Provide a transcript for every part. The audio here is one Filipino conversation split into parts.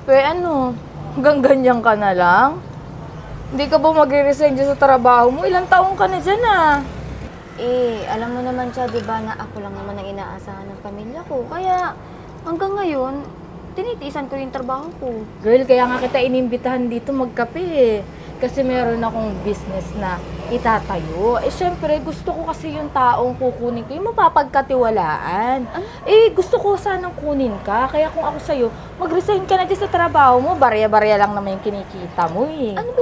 Pe, ano? Hanggang ganyan ka na lang? Hindi ka ba mag-resign dyan sa trabaho mo? Ilang taong ka na dyan ah. Alam mo naman siya, di ba, na ako lang naman ang inaasahan ng pamilya ko. Kaya hanggang ngayon, tinitiisan ko yung trabaho ko. Girl, kaya nga kita inimbitahan dito magkape eh. Kasi meron akong business na itatayo. Eh, syempre, gusto ko kasi yung taong kukunin ko, yung mapapagkatiwalaan. Gusto ko sanang kunin ka. Kaya kung ako sa'yo, mag-resign ka na dyan sa trabaho mo. Barya-barya lang naman yung kinikita mo eh. Ano ba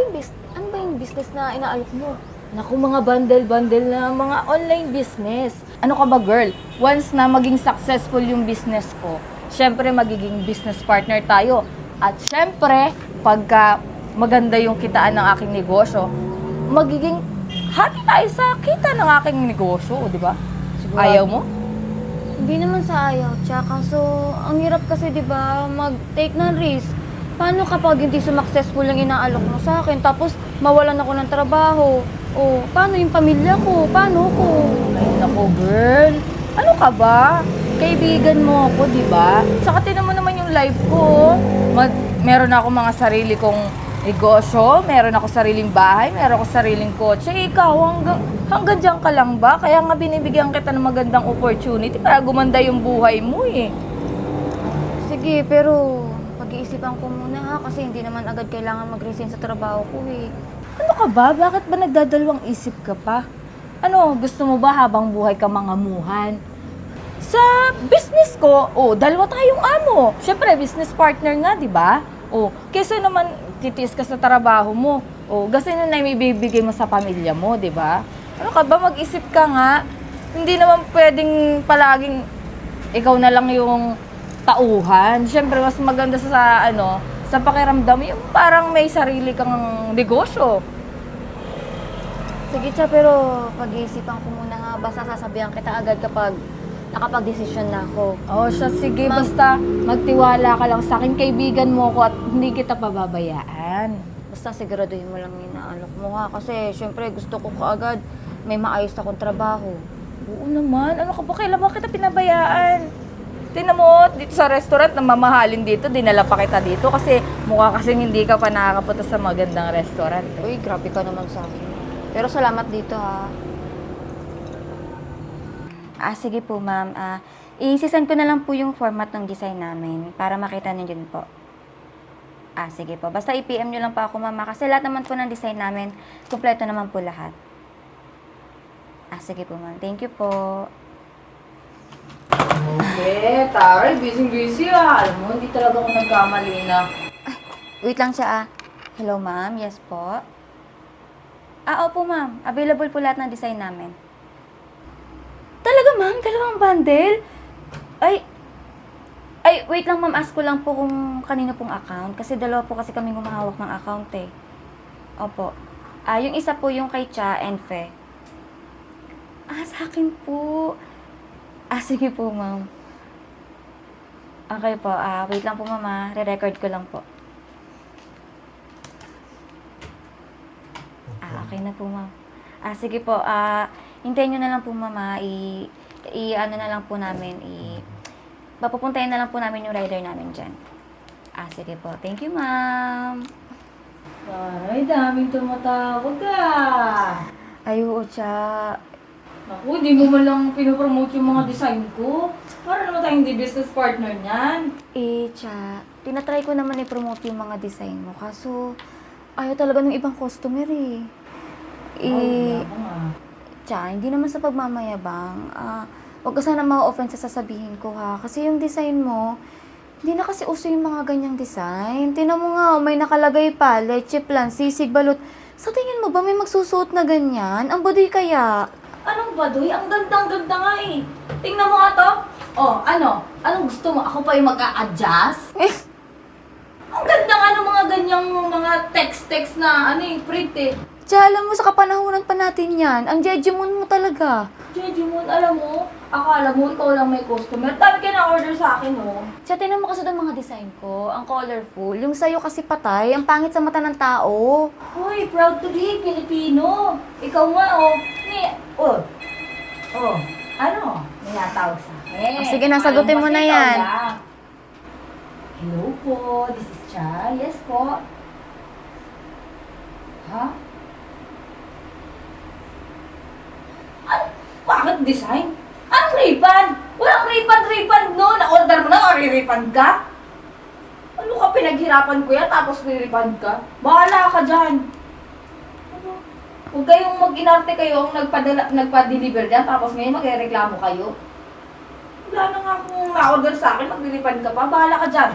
yung business na inaalok mo? Naku, mga bundle-bundle na mga online business. Ano ka ba, girl? Once na maging successful yung business ko, syempre magiging business partner tayo. At syempre, pagka maganda yung kitaan ng aking negosyo, magiging hati tayo sa kita ng aking negosyo, di ba? Ayaw mo? Hindi naman sa ayaw, tsaka so, ang hirap kasi, di ba, mag-take ng risk. Paano kapag hindi successful yung inaalok mo sa akin, tapos mawalan ako ng trabaho? O, paano yung pamilya ko? Paano ko? Ay, naku, girl. Ano ka ba? Kaibigan mo ako, di ba? Saka tinan mo naman yung life ko. Meron ako mga sarili kong negosyo, meron ako sariling bahay, meron ako sariling kotse. Ikaw, hanggang dyan ka lang ba? Kaya nga binibigyan kita ng magandang opportunity para gumanda yung buhay mo eh. Sige, pero pag-iisipan ko muna ha, kasi hindi naman agad kailangan mag-resign sa trabaho ko eh. Ano ka ba? Bakit ba nagdadalawang isip ka pa? Ano, gusto mo ba habang buhay ka mangamuhan? Sa business ko, dalawa tayong amo. Siyempre, business partner nga, di ba? Kesa naman titiis ka sa trabaho mo. Kasi na may ibibigay mo sa pamilya mo, di ba? Ano ka ba? Mag-isip ka nga. Hindi naman pwedeng palaging ikaw na lang yung tauhan. Siyempre, mas maganda sa pakiramdam, yung parang may sarili kang negosyo. Sige siya, pero pag-iisipan ko muna ha, basta sasabihan kita agad kapag nakapag-desisyon na ako. Siya, sige. Basta magtiwala ka lang sa akin. Kaibigan mo ko at hindi kita pababayaan. Basta siguraduhin mo lang yung inaalok mo ha, kasi syempre gusto ko kaagad may maayos akong trabaho. Oo naman. Ano ka ba? Kailan ba kita pinabayaan? Tingnan mo, dito sa restaurant, na mamahalin dito, dinala pa kita dito kasi mukha kasing hindi ka pa nakakapunta sa magandang restaurant. Uy, grabe ka naman sa akin. Pero salamat dito ha. Sige po ma'am. I-send ko na lang po yung format ng design namin para makita niyo din po. Sige po. Basta i-PM nyo lang po ako ma'am kasi lahat naman po ng design namin, kumpleto naman po lahat. Sige po ma'am. Thank you po. Okay, taray, busy-busy ah. Alam mo, hindi talaga ako nagkamali na. Wait lang siya Hello ma'am. Yes po. Opo ma'am. Available po lahat ng design namin. Talaga ma'am? Dalawang bundle? Wait lang ma'am. Ask ko lang po kung kanino pong account. Kasi dalawa po kasi kami humahawak ng account eh. Opo. Yung isa po yung kay Cha and Fe. Sa akin po. Sige po ma'am. Okay po. Wait lang po ma'am. Re-record ko lang po. Okay na po ma'am. Sige po. Hintayin nyo na lang po mama, ano na lang po namin, papupuntahin na lang po namin yung rider namin dyan. Sige po. Thank you, ma'am. Taray, daming tumatawag ah. Oo, Cha. Naku, di mo man lang pinopromote yung mga design ko. Para naman tayong di business partner niyan. Cha, tinatry ko naman i-promote yung mga design mo. Kaso, ayaw talaga ng ibang customer eh. Ako nga. Cha, hindi naman sa pagmamayabang. Huwag ka sana ma-offend sa sasabihin ko ha. Kasi yung design mo, hindi na kasi uso yung mga ganyang design. Tingnan mo nga, may nakalagay pa, leche plan, sisig, balot. Sa tingin mo ba may magsusuot na ganyan? Ang baduy kaya? Anong baduy? Ang gandang-ganda nga eh. Tingnan mo nga to. Anong gusto mo? Ako pa yung mag-a-adjust? Ang ganda nga ng mga ganyang mga text-text na print eh. Cha, alam mo, sa kapanahunan pa natin yan. Ang jejemon mo talaga. Jejemon, alam mo, akala mo ikaw lang may customer. Dami ka na-order sa akin, oh. Cha, tinan mo kasi doon mga design ko. Ang colorful. Yung sa'yo kasi patay. Ang pangit sa mata ng tao. Hoy, proud to be Filipino. Ikaw nga, may natawag sa akin. Sige na, sagutin mo na yan. Hello po, this is Cha? Yes po. Ha? Ano? Bakit design? Anong ripan? Walang ripan no. Na-order mo na, re-refund ka? Ano ka, pinaghirapan ko yan, tapos re-refund ka? Bahala ka dyan. Ano? Huwag kayong mag-inarte kayo ang nagpa-deliver dyan, tapos ngayon magre-reklamo kayo. Wala na nga akong na-order sa akin, mag-refund ka pa, bahala ka dyan.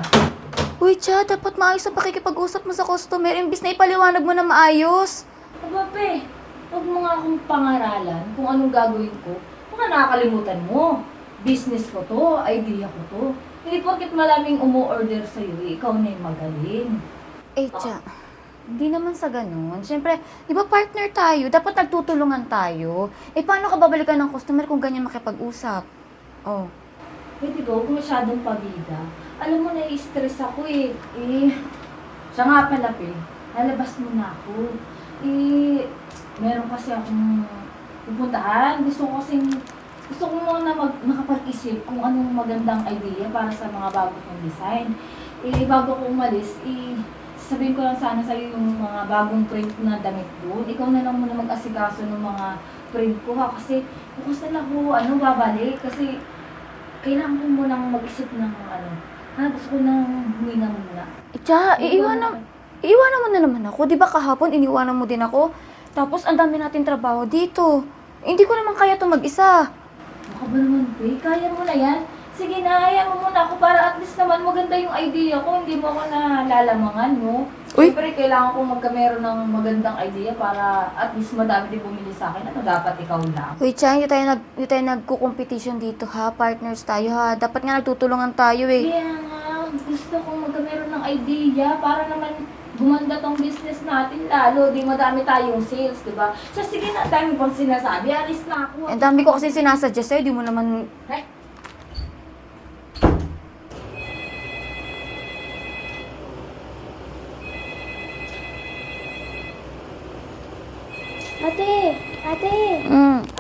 Uy, Cha, dapat maayos ang pakikipag-usap mo sa customer imbis na ipaliwanag mo na maayos. Abape, huwag mo nga akong pangaralan kung anong gagawin ko. Baka nakakalimutan mo. Business ko to, idea ko to. Hindi porket maraming umu-order sa'yo, ikaw na yung magaling. Eh, Cha, hindi naman sa ganun. Siyempre, di ba partner tayo? Dapat nagtutulungan tayo. Eh, paano ka babalikan ng customer kung ganyan makipag-usap? Oh. Pwede ba, huwag masyadong pabida. Alam mo, nai-stress ako eh. Siya nga pala, lalabas mo na ako. Meron kasi akong pupuntahan. Gusto ko muna makapag-isip kung anong magandang idea para sa mga bago kong design. Bago ko umalis, sabihin ko lang sana sa'yo yung mga bagong print na damit doon. Ikaw na lang muna mag-asikaso ng mga print ko ha. Kasi bukas na lang ako, babalik. Kasi kailangan ko munang mag-isip ng gusto ko nang huminga muna. Cha, iiwanan mo na naman ako. Di ba kahapon iniwanan mo din ako? Tapos ang dami natin trabaho dito. Hindi ko naman kaya ito mag-isa. Baka ba naman, kaya mo na yan? Sige na, hayaan mo muna ako para at least naman maganda yung idea ko. Hindi mo ako nalalamangan, no? Uy! Siyempre, kailangan ko magkameron ng magandang idea para at least madami din bumili sa akin. Ano, dapat ikaw lang. Uy, Cha, hindi tayo nagko-competition dito ha. Partners tayo ha. Dapat nga nagtutulungan tayo eh. Kaya nga, gusto kong magkameron ng idea para naman gumanda tong business natin lalo. Di madami tayong sales, di ba? So, sige na, dami pang sinasabi. Alis na ako. Ang dami ko kasi sinasuggest sa'yo. Di mo naman...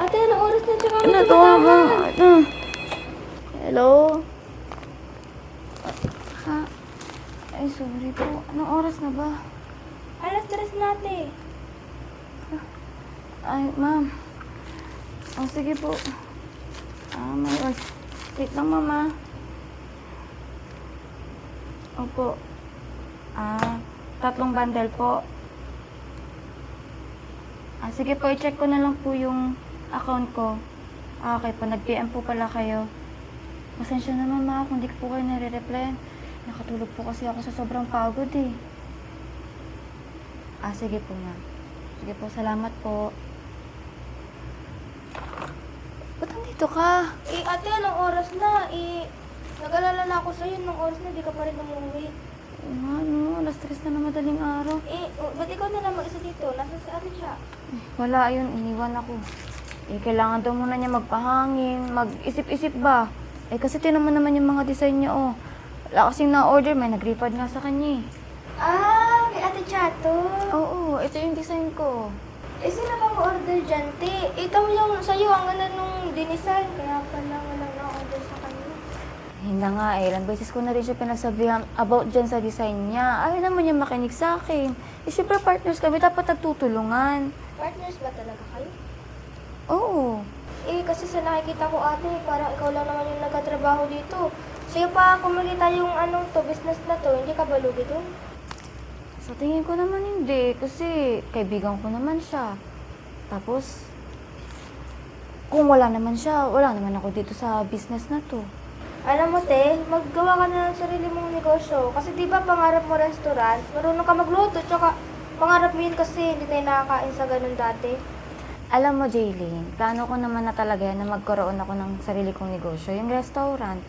Ate, anong oras na tsaka Ano to mo? Hello? Ha? Ay, sorry po. Anong oras na ba? Alas 3 na, ate. Ay, ma'am. Oh, sige po. May work. Wait lang, mama. Opo. 3 bundle po. Sige po, i-check ko na lang po yung account ko. Okay po, nag-PM po pala kayo. Pasensya na mama, kung di ko po kayo nare-reply. Nakatulog po kasi ako sa sobrang pagod eh. Sige po ma'am. Sige po, salamat po. Ba't nandito ka? Ate, anong oras na? Nag-alala na ako sa'yo. Anong oras na? Di ka pa rin umuwi. Ano, alas 3 na madaling araw. Ba't ikaw na lang mag-isa dito? Nasa sa atin siya? Wala, ayun, iniwan ako. Kailangan daw muna niya magpahangin, mag-isip-isip ba? Kasi tinaman naman yung mga design niya, oh. Wala kasing na-order, may nag-refund nga sa kanya eh. Kay Ate Chato. Oo, ito yung design ko. Sino bang order dyan, te? Ito mo yung sa'yo, ang ganda nung dinisign. Kaya pala wala na-order sa kanya. Hindi nga ilang beses ko na rin siya pinagsabihan about dyan sa design niya. Ayaw naman niya makinig sa akin. Siyempre partners kami, dapat nagtutulungan. Partners ba talaga kayo? Oo. Kasi sa nakikita ko, ate, parang ikaw lang naman yung nagkatrabaho dito. Sa'yo pa, kung makita yung business na to, hindi ka ba lugi dun? Sa tingin ko naman hindi, kasi kaibigan ko naman siya. Tapos, kung wala naman siya, wala naman ako dito sa business na to. Alam mo, te, maggawa ka na ng sarili mong negosyo. Kasi di ba pangarap mo restaurant, marunong ka magluto, tsaka pangarap mo yun kasi hindi tayo nakakain sa ganun dati. Alam mo, Jaylene, plano ko naman na talaga yan na magkaroon ako ng sarili kong negosyo, yung restaurant.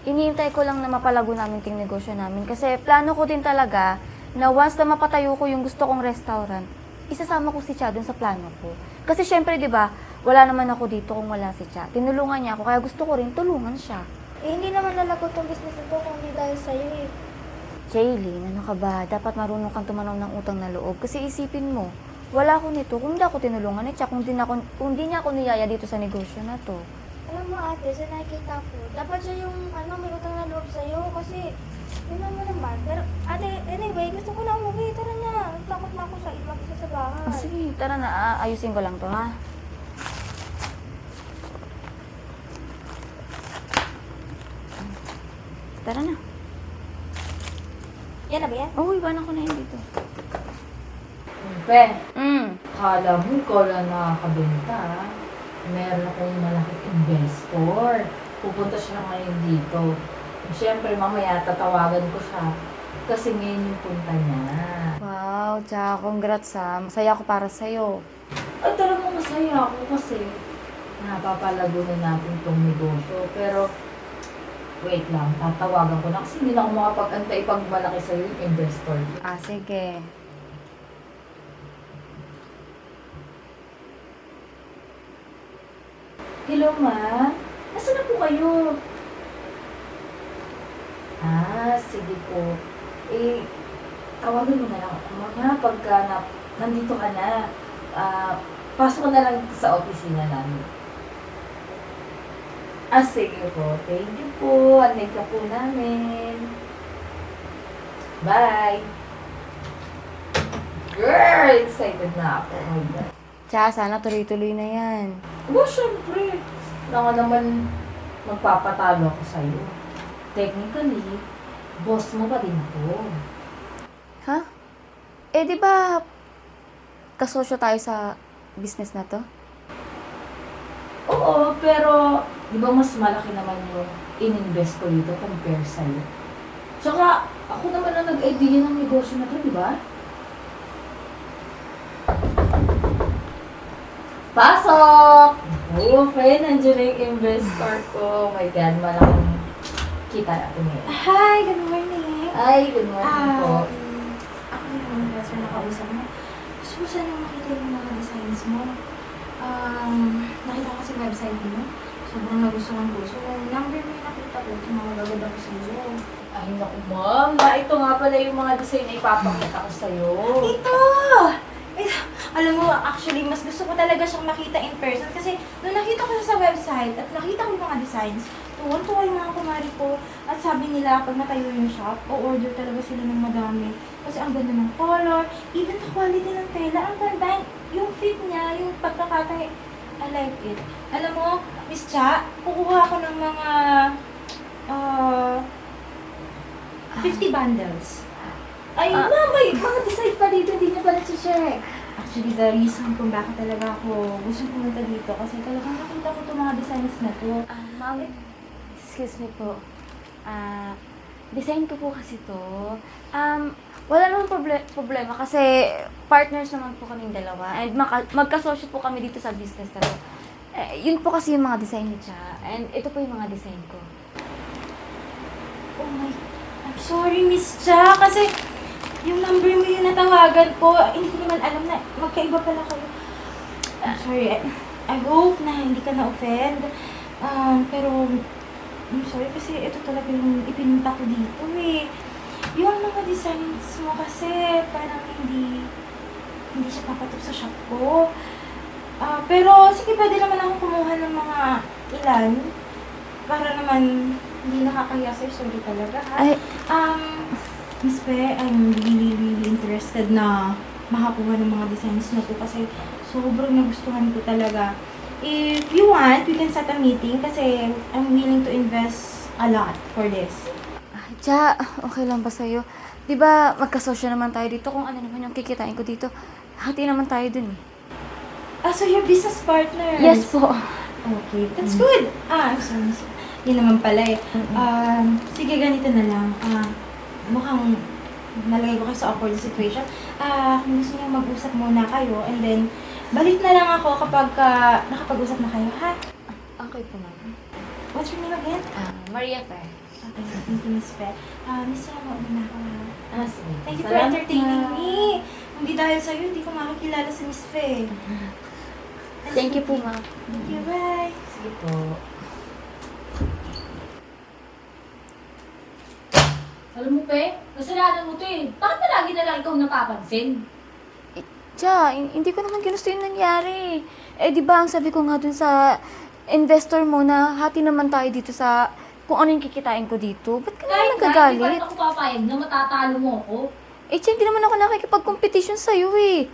Iniintay ko lang na mapalago namin yung negosyo namin kasi plano ko din talaga na once na mapatayo ko yung gusto kong restaurant, isasama ko si Cha dun sa plano ko. Kasi syempre, di ba, wala naman ako dito kung wala si Cha. Tinulungan niya ako, kaya gusto ko rin tulungan siya. Hindi naman lalagot tong business na to kung hindi dahil sa'yo eh. Jaylene, ano ka ba? Dapat marunong kang tumanaw ng utang na loob. Kasi isipin mo, wala ako nito kung hindi ako tinulungan ni Cha, kung di niya ako niyaya dito sa negosyo na to. Alam mo ate, sa nakikita ko, dapat siya yung may utang na loob sa'yo kasi yun naman naman. Pero ate, anyway, gusto ko na umuwi. Tara na. Takot na ako sa mag-isa sa bahay. Oh, sige, tara na. Ayusin ko lang to, ha? Tara na. Yan na ba yan? Oo, iwanan ko na yun dito. Pe, Kala mo ikaw lang nakakabenta, ha? Meron akong malaking investor. Pupunta siya ngayon dito. Siyempre, mamaya tatawagan ko siya. Kasi ngayon yung punta niya. Wow, tsaka congrats ha. Masaya ako para sa'yo. Ay, talagang masaya ako kasi napapalago na natin itong negosyo. Pero, wait lang, tatawagan ko na kasi hindi na ako makapag-antay pag malaki sa'yo yung investor. Sige. Hello, ma. Nasaan na po kayo? Sige po. Tawagan mo na lang ako, ma, pagka nandito ka na. Pasok ka na lang sa opisina namin. Sige po. Thank you po. Anay ka po namin. Bye! Girl! Excited na ako. Oh my God. Tsaka sana tuloy-tuloy na yan. Syempre. Wala nga naman magpapatalo ako sa'yo. Technically, boss mo pa din ako. Ha? Di ba kasosyo tayo sa business na to? Oo, pero di ba mas malaki naman yung in-invest ko dito compare sa'yo? Tsaka, ako naman ang nag-idea ng negosyo na to, di ba? Pasok! Oo, friend, nandiyan na yung investor ko. Oh my God, malaking kita natin ngayon. Hi, good morning. Ay, good morning po. Ako yung investor na kausap mo. Gusto ko sana makita yung mga designs mo. Nakita ko sa website mo. Sobrang nagustuhan ko. So, number mo yung nakita ko. Tumawagagad ako sa iyo. Ay, naku, ma'am. Ito nga pala yung mga design na ipapakita ko sa'yo. Ito! Alam mo, actually, mas gusto ko talaga siyang makita in person kasi nung nakita ko siya sa website at nakita ko yung mga designs, tuwan-tuwa yung mga kumari ko at sabi nila pag natayo yung shop, o-order talaga sila ng madami. Kasi ang ganda ng color, even the quality ng tela, ang ganda, yung fit niya, yung pagkakatay, I like it. Alam mo, Miss Cha, kukuha ako ng mga 50 bundles. Ay, ma'am, may mga design pa dito. Hindi niya pa na-check. Actually, the reason kung bakit talaga ako gusto pumunta dito kasi talagang nakita ko itong mga designs na to. Ma'am, excuse me po. Design ko po kasi to. Wala namang problema kasi partners naman po kaming dalawa and magkasosyo po kami dito sa business na to. Yun po kasi yung mga design ni Cha and ito po yung mga design ko. Oh my, I'm sorry Miss Cha kasi yung number mo yung natawagan ko, hindi ko naman alam na magkaiba pala kayo. I'm sorry, I hope na hindi ka na-offend. Pero, I'm sorry kasi ito talaga yung ipinunta ko dito eh. Yung mga designs mo kasi parang hindi siya papatok sa shop ko. Pero sige, pwede naman ako kumuha ng mga ilan para naman hindi nakakahiya sa'yo. Sorry talaga ha. Miss Pe, I'm really interested na makakuha ng mga designs na to kasi sobrang nagustuhan ko talaga. If you want, we can set a meeting kasi I'm willing to invest a lot for this. Cha, okay lang ba sa'yo? Di ba magkasosyo naman tayo dito kung ano naman yung kikitain ko dito? Hati naman tayo dun eh. So you're business partners? Yes po. Okay, that's good. I'm sorry. Yun naman pala eh. Sige, ganito na lang. Mukhang nalagay ko kayo sa awkward situation. Kung gusto niyo mag-usap muna kayo and then balik na lang ako kapag nakapag-usap na kayo, ha? Okay po, ma'am. What's your name again? Maria Fer. Okay, thank you, Miss Pe. Miss Yama, na ako ha. Sige. Thank you for Salamat entertaining na. me. Hindi dahil sa'yo, hindi ko makakilala si Miss Fe. Thank you po, ma'am. Thank you, bye. Sige po. Alam mo, Pe, kasalanan mo to eh. Bakit na lagi na lang ikaw napapansin? Cha, hindi ko naman ginusto yung nangyari. Di ba ang sabi ko nga dun sa investor mo na hati naman tayo dito sa kung ano yung kikitain ko dito. Ba't ka naman Hindi pa nagagalit? rin ako papayag na matatalo mo ako. Eh, Che, hindi naman ako nakikipag-competition sa'yo eh.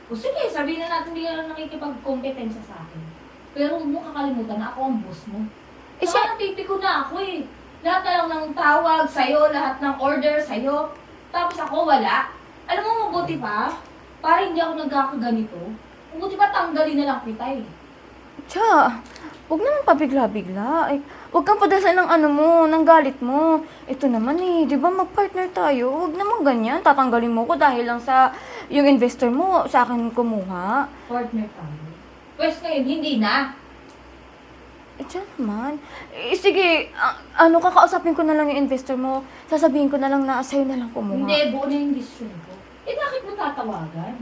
O sige, sabihin na natin hindi ka lang nakikipag-kompetensya sa akin. Pero huwag mo kakalimutan na ako ang boss mo. Eh, Saka napipiko na ako eh. Lahat na lang ng tawag sa'yo, lahat ng order sa'yo. Tapos ako wala. Alam mo, mabuti pa. Para hindi ako nagkakaganito. Mabuti pa tanggalin na lang kita eh. Cha, huwag naman pabigla-bigla. Eh, huwag kang padala ng ano mo, ng galit mo. Ito naman eh, di ba mag-partner tayo? Huwag naman ganyan. Tatanggalin mo ko dahil lang sa yung investor mo sa akin kumuha. Partner tayo. Pwes ngayon, hindi na. Eh, Cha naman. Eh, sige, kakausapin ko na lang yung investor mo. Sasabihin ko na lang na sa'yo na lang kumuha. Hindi, buo na yung desisyon ko. Eh bakit mo tatawagan?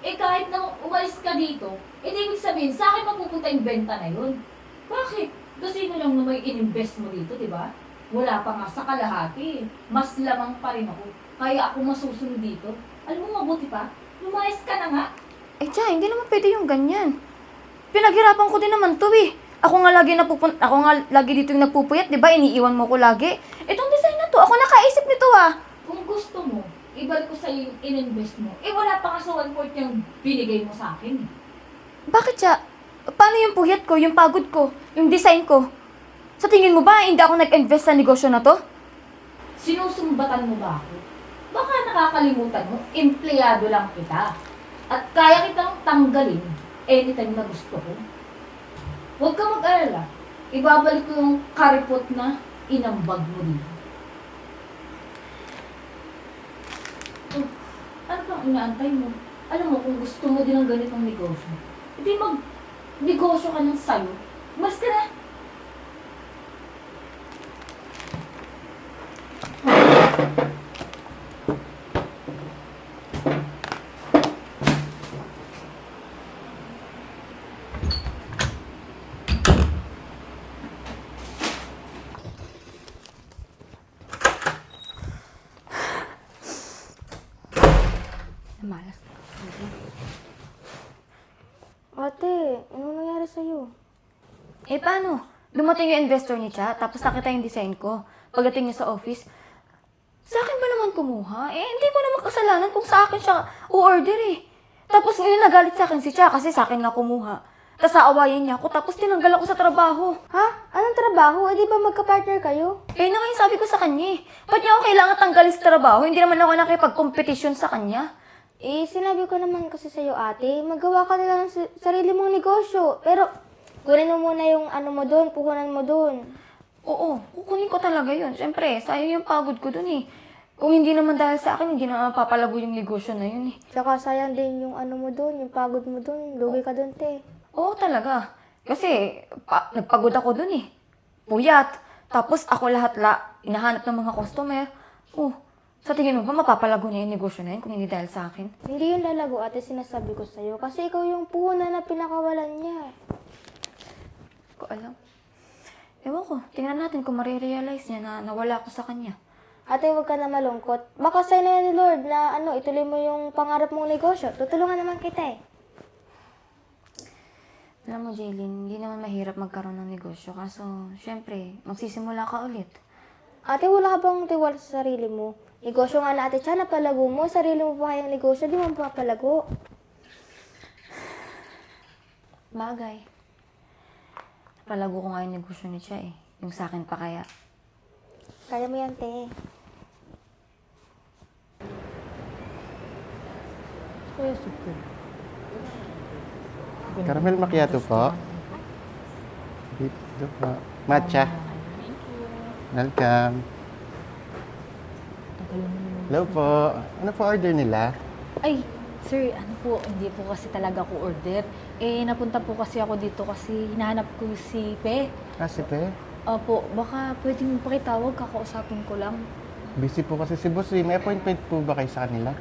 Eh kahit nang umalis ka dito, eh di ibig sabihin, sa akin mapupunta yung benta na yun. Bakit? Kasi mo lang na may in-invest mo dito, di ba? Wala pa nga sa kalahati. Mas lamang pa rin ako. Kaya ako masusunod dito. Alam mo, mabuti pa, lumayas ka na nga. Eh, Cha, hindi naman pwede yung ganyan. Pinaghirapan ko din naman to eh. Ako nga lagi dito yung nagpupuyat, di ba? Iniiwan mo ko lagi. Itong design na to, ako nakaisip nito ah. Kung gusto mo, ibalik ko sa'yo yung in-invest mo. Eh wala pa nga sa 1/4 yung binigay mo sa akin. Bakit siya? Paano yung puyat ko, yung pagod ko, yung design ko? Sa tingin mo ba, hindi ako nag-invest sa negosyo na to? Sinusumbatan mo ba ako? Baka nakakalimutan mo, empleyado lang kita. At kaya kitang tanggalin anytime na gusto ko. Huwag ka mag-alala. Ibabalik ko yung karipot na inambag mo dito. Oh, ano bang inaantay mo? Alam mo, kung gusto mo din ng ganitong negosyo, hindi mag-negosyo ka ng sayo. Mas ka na. Malas. Ate, ano nangyari sa'yo? Eh, paano? Dumating yung investor ni Cha, tapos nakita yung design ko. Pagdating niya sa office, sa akin ba naman kumuha? Eh, hindi ko naman kasalanan kung sa akin siya u-order eh. Tapos ngayon nagalit sa akin si Cha kasi sa akin nga kumuha. Tapos aawayin niya ako, tapos tinanggal ako sa trabaho. Ha? Anong trabaho? Eh, di ba magka-partner kayo? Eh, na ngayon sabi ko sa kanya eh. Ba't niya ako kailangan tanggalin sa trabaho? Hindi naman ako nakipag-competition sa kanya. Eh, sinabi ko naman kasi sa'yo, ate, magawa ka nila ng sarili mong negosyo. Pero, kunin mo muna yung ano mo doon, puhunan mo doon. Oo, kukunin ko talaga yun. Siyempre, sayang yung pagod ko dun eh. Kung hindi naman dahil sa akin, hindi na mapapalago yung negosyo na yun eh. Tsaka sayang din yung ano mo doon, yung pagod mo doon. Lugi ka doon, te. Oo talaga. Kasi, nagpagod ako dun eh. Puyat. Tapos ako inahanap ng mga customer. Sa tingin mo ba mapapalago na yung negosyo na yun kung hindi dahil sa akin? Hindi yun lalago, ate, sinasabi ko sa'yo. Kasi ikaw yung puhunan na pinakawalan niya. Hindi ko alam. Ewan ko, tingnan natin kung marirealize niya na nawala ako sa kanya. Ate, huwag ka na malungkot. Baka sa'yo na yan ni Lord na ituloy mo yung pangarap mong negosyo. Tutulungan naman kita eh. Alam mo, Jaylin, hindi naman mahirap magkaroon ng negosyo. Kaso, syempre, magsisimula ka ulit. Ate, wala ka bang tiwala sa sarili mo? Negosyo nga na ate, tsaka napalago mo. Sarili mo pa kayang negosyo, di mo papalago. Bagay. Napalago ko nga yung negosyo ni Cha eh. Yung sa akin pa kaya. Kaya mo yan, te. Caramel macchiato po. Dito po. Matcha. Welcome. Hello po. Ano po order nila? Ay, sir, ano po, hindi po kasi talaga ako order. Eh, napunta po kasi ako dito kasi hinahanap ko si Pe. Si Pe. Opo, baka pwede mo pakitawag, kakausapin ko lang. Busy po kasi si Boss. May appointment po ba kayo sa kanila?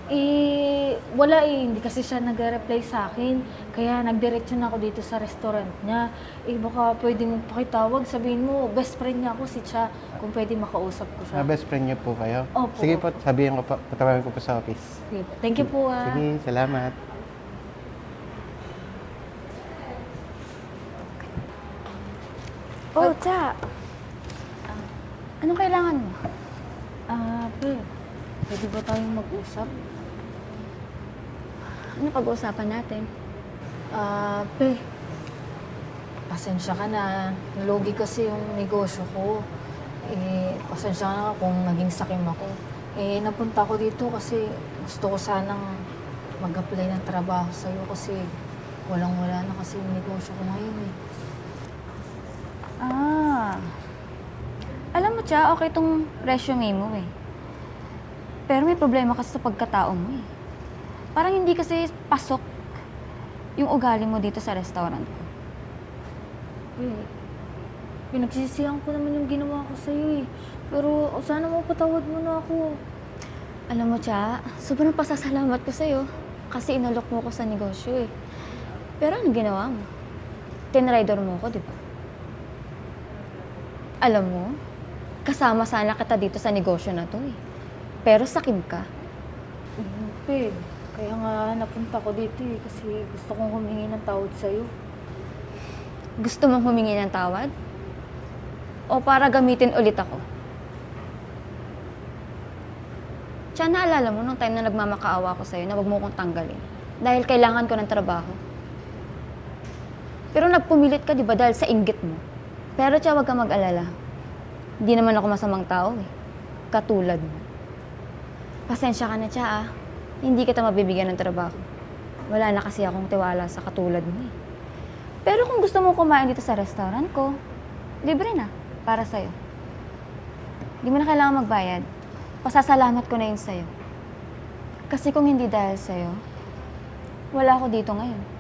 Eh, wala eh, hindi kasi siya nag-reply sa akin. Kaya nagdiretso na ako dito sa restaurant niya. Eh, baka pwede mo pakitawag, sabihin mo, best friend niya ako si Cha, kung pwede makausap ko siya. Best friend niyo po kayo? Opo. Sige po, sabihin ko po. Patawagan ko po sa office. Sige po. Thank you po ah. Sige, salamat. Oh, Cha. Anong kailangan mo? Pe, pwede ba tayong mag-usap? Ano pag-uusapan natin? Pe, pasensya ka na. Lugi kasi yung negosyo ko. Pasensya ka na kung naging sakim ako. Napunta ko dito kasi gusto ko sanang mag-apply ng trabaho sa'yo kasi walang-wala na kasi yung negosyo ko ngayon eh. Alam mo, Cha, okay tong resume mo eh. Pero may problema kasi sa pagkatao mo eh. Parang hindi kasi pasok yung ugali mo dito sa restaurant ko. Pinagsisihan ko naman yung ginawa ko sa'yo eh. Pero sana mapatawad mo na ako. Alam mo, Cha, sobrang pasasalamat ko sa'yo kasi inalok mo ko sa negosyo eh. Pero ano ginawa mo? Tinrider mo ko, di ba? Alam mo, kasama sana kita dito sa negosyo na to eh. Pero sakim ka. Pe, kaya nga napunta ko dito eh kasi gusto kong humingi ng tawad sa'yo. Gusto mong humingi ng tawad? O para gamitin ulit ako? Tiyan, naalala mo nung time na nagmamakaawa ko sa'yo na wag mo kong tanggalin. Dahil kailangan ko ng trabaho. Pero nagpumilit ka, di ba, dahil sa inggit mo. Pero tiyan, wag ka mag-alala. Hindi naman ako masamang tao eh. Katulad mo. Pasensya ka na, tiyan ah. Hindi kita mabibigyan ng trabaho. Wala na kasi akong tiwala sa katulad mo eh. Pero kung gusto mo kumain dito sa restaurant ko, libre na, para sa'yo. Di mo na kailangan magbayad. Pasasalamat ko na yun sa'yo. Kasi kung hindi dahil sa'yo, wala ako dito ngayon.